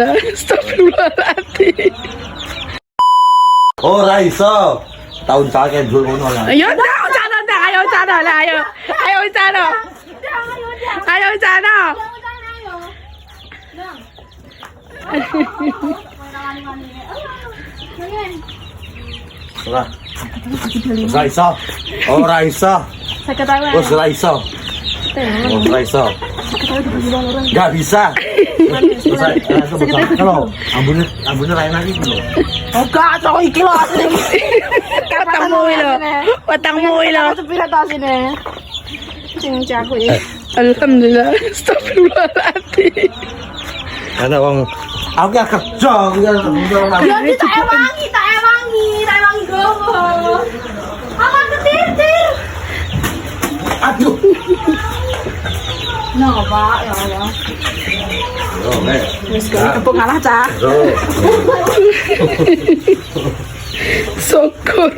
Astagfirullahaladzim. Oh, Raisa. Tahun saya jual ngono lah. Ayo, ayo sana lah, ayo. Ayo sana. Ayo sana. Lah. Raisa. Oh, Raisa. Oh, Raisa. Oh, Raisa. Gak bisa. Kalau ambunnya lain lagi belum. Enggak, cowok iki lho asli. Watangmu ilo. Sepira tas ini. Sing jago ya. Alhamdulillah. Astagfirullahaladzim. Karena wong aku gak kerja, Ya tak ewangi gowo. Apa ketir-tir? Aduh. No, Pak, ya Allah. Oh, nek. Wis kepung ngalah, Cak. Oh. Syukur.